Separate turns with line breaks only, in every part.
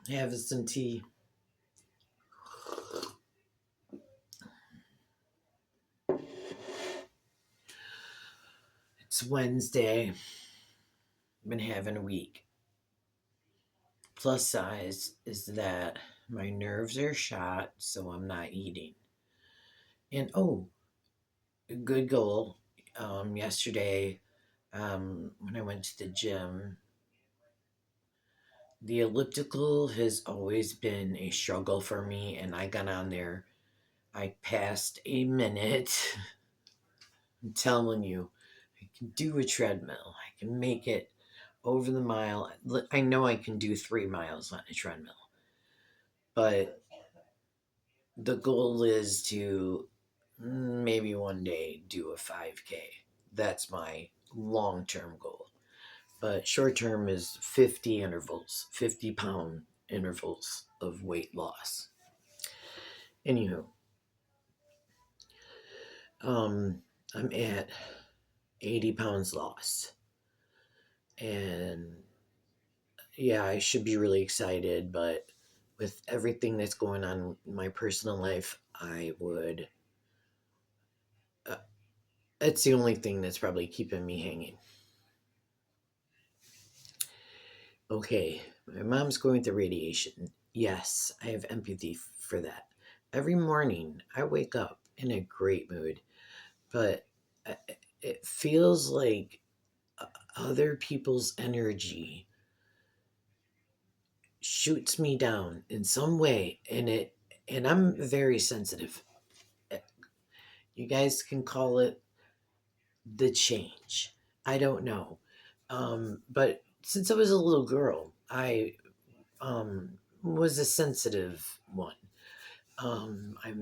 Have some tea. It's Wednesday. Been having a week. Plus size is that my nerves are shot, so I'm not eating. And oh, a good goal. Yesterday, when I went to the gym, the elliptical has always been a struggle for me, and I got on there. I passed a minute. I'm telling you, I can do a treadmill. I can make it over the mile. I know I can do 3 miles on a treadmill, but the goal is to maybe one day do a 5K. That's my long term goal. But short term is 50 intervals, 50-pound intervals of weight loss. Anywho, um, I'm at 80 pounds lost. And yeah, I should be really excited, but with everything that's going on in my personal life, I would. Uh, it's the only thing that's probably keeping me hanging. Okay, my mom's going through radiation. Yes, I have empathy for that. Every morning, I wake up in a great mood, but uh, it feels like other people's energy shoots me down in some way, and I'm very sensitive. You guys can call it the change. I don't know. But since I was a little girl, I was a sensitive one. I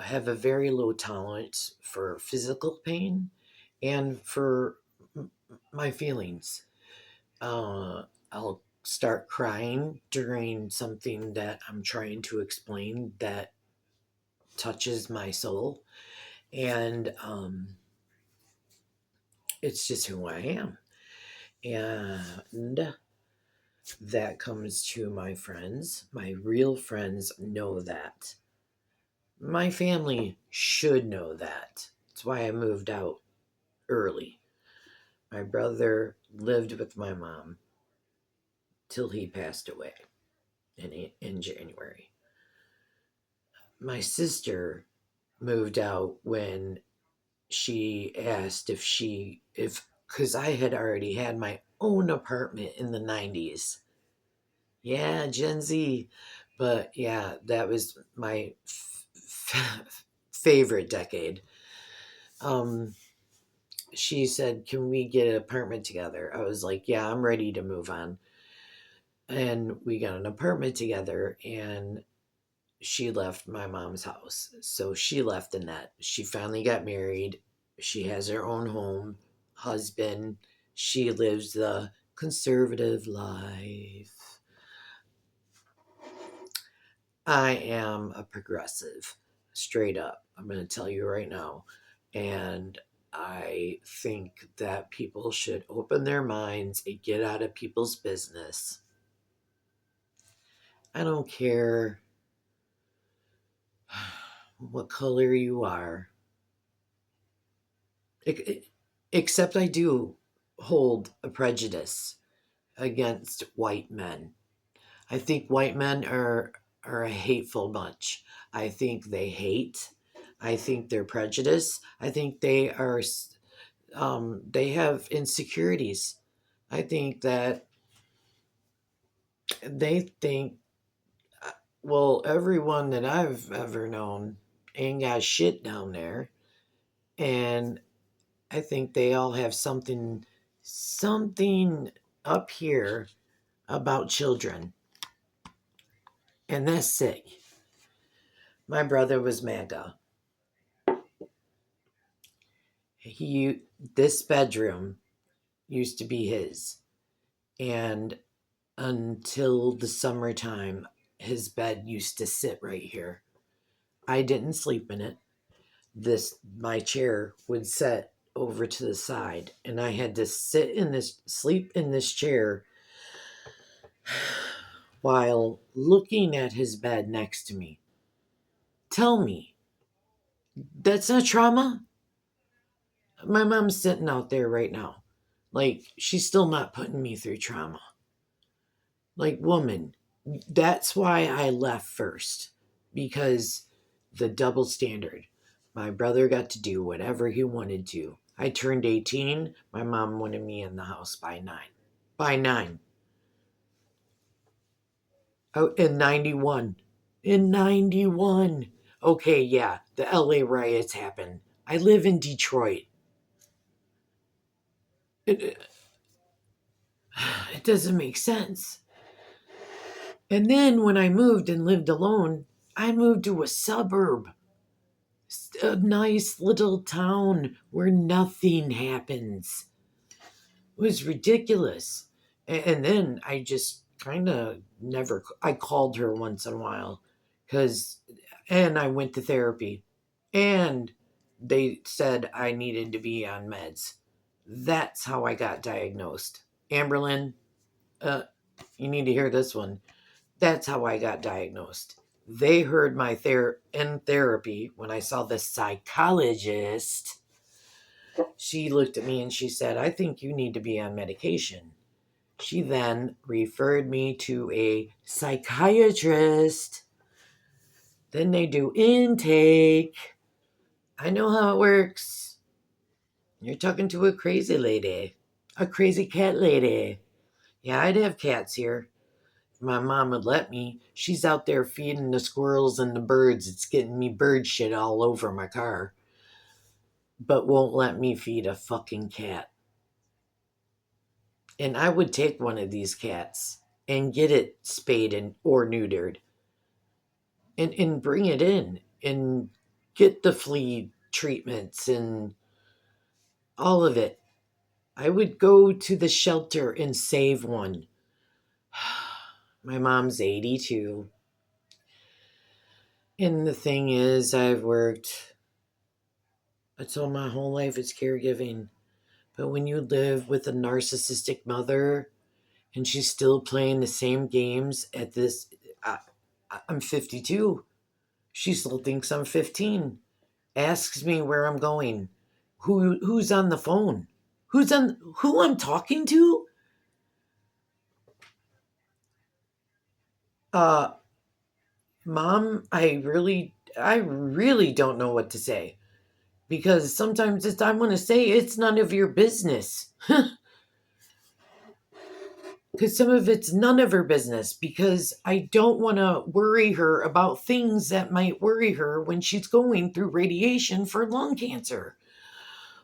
have a very low tolerance for physical pain and for my feelings. I'll start crying during something that I'm trying to explain that touches my soul. And it's just who I am. And that comes to my friends. My real friends know that. My family should know that. That's why I moved out early. My brother lived with my mom till he passed away in January. My sister moved out when she asked if because I had already had my own apartment in the 90s. Yeah, Gen Z. But yeah, that was my favorite decade. Um, she said, "Can we get an apartment together?" I was like, "Yeah, I'm ready to move on." And we got an apartment together, and she left my mom's house. So she left in that. She finally got married. She has her own home, husband. She lives the conservative life. I am a progressive, straight up. I'm going to tell you right now. And I think that people should open their minds and get out of people's business. I don't care what color you are, except I do hold a prejudice against white men. I think white men are a hateful bunch. I think they hate. I think they're prejudiced. I think they have insecurities. I think that they think, well, everyone that I've ever known ain't got shit down there, and I think they all have something up here about children, and that's sick. My brother was MAGA. He this bedroom used to be his, and until the summertime, his bed used to sit right here. I didn't sleep in it. This my chair would set over to the side, and I had to sleep in this chair while looking at his bed next to me. Tell me, that's not trauma? My mom's sitting out there right now. Like, she's still not putting me through trauma. Like, woman, that's why I left first. Because the double standard. My brother got to do whatever he wanted to. I turned 18. My mom wanted me in the house by 9. By 9. Oh, in 91. In 91. Okay, yeah, the LA riots happened. I live in Detroit. It, it doesn't make sense. And then when I moved and lived alone, I moved to a suburb, a nice little town where nothing happens. It was ridiculous. And then I just kind of never, I called her once in a while and I went to therapy and they said I needed to be on meds. That's how I got diagnosed. Amberlyn, you need to hear this one. That's how I got diagnosed. They heard my in therapy when I saw the psychologist. She looked at me and she said, I think you need to be on medication. She then referred me to a psychiatrist. Then they do intake. I know how it works. You're talking to a crazy lady, a crazy cat lady. Yeah, I'd have cats here. My mom would let me. She's out there feeding the squirrels and the birds. It's getting me bird shit all over my car. But won't let me feed a fucking cat. And I would take one of these cats and get it spayed or neutered and bring it in and get the flea treatments and all of it. I would go to the shelter and save one. My mom's 82. And the thing is, I've worked, that's all my whole life is caregiving. But when you live with a narcissistic mother and she's still playing the same games at this, I'm 52. She still thinks I'm 15. Asks me where I'm going. Who's on the phone? Who I'm talking to? Mom, I really don't know what to say. Because sometimes I want to say it's none of your business. Because some of it's none of her business. Because I don't want to worry her about things that might worry her when she's going through radiation for lung cancer.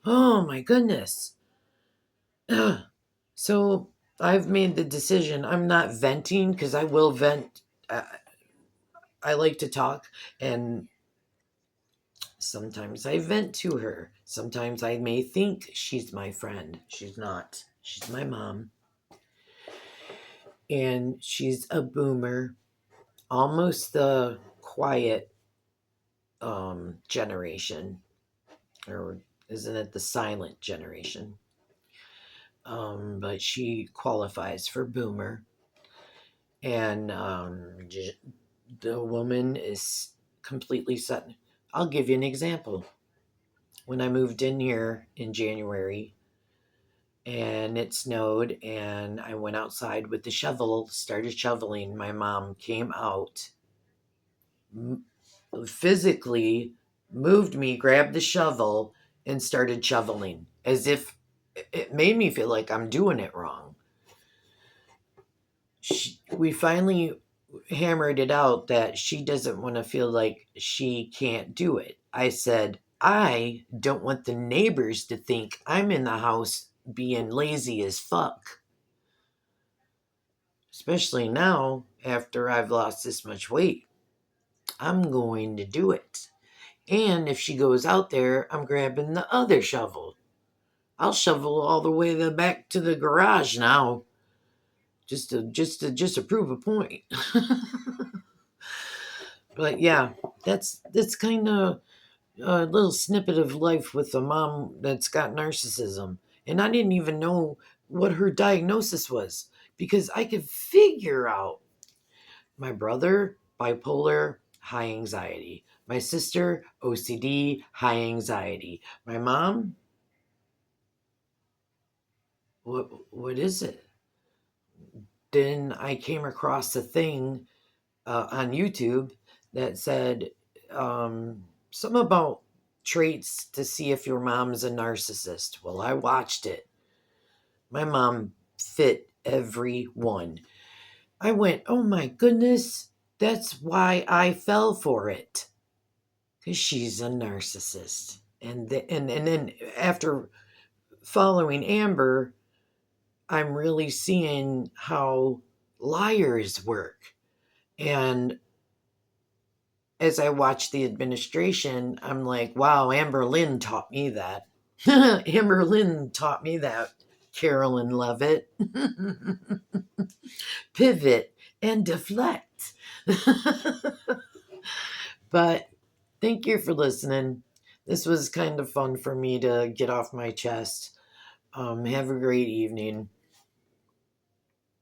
Oh my goodness. So I've made the decision. I'm not venting because I will vent. I like to talk, and sometimes I vent to her. Sometimes I may think she's my friend. She's not. She's my mom. And she's a boomer, almost the quiet generation. Or isn't it the silent generation? But she qualifies for boomer. And the woman is completely set. I'll give you an example. When I moved in here in January and it snowed and I went outside with the shovel, started shoveling, my mom came out, physically moved me, grabbed the shovel, and started shoveling as if it made me feel like I'm doing it wrong. We finally hammered it out that she doesn't want to feel like she can't do it. I said, I don't want the neighbors to think I'm in the house being lazy as fuck. Especially now, after I've lost this much weight. I'm going to do it. And if she goes out there, I'm grabbing the other shovel. I'll shovel all the way back to the garage now. Just to prove a point. But yeah, that's kind of a little snippet of life with a mom that's got narcissism. And I didn't even know what her diagnosis was because I could figure out My brother, bipolar, high anxiety. My sister, OCD, high anxiety. My mom, what is it? Then I came across a thing on YouTube that said something about traits to see if your mom's a narcissist. Well, I watched it. My mom fit every one. I went, oh my goodness, that's why I fell for it. Because she's a narcissist. And then after following Amber, I'm really seeing how liars work. And as I watch the administration, I'm like, wow, Amber Lynn taught me that. Amber Lynn taught me that, Carolyn Levitt. Pivot and deflect. But thank you for listening. This was kind of fun for me to get off my chest. Have a great evening.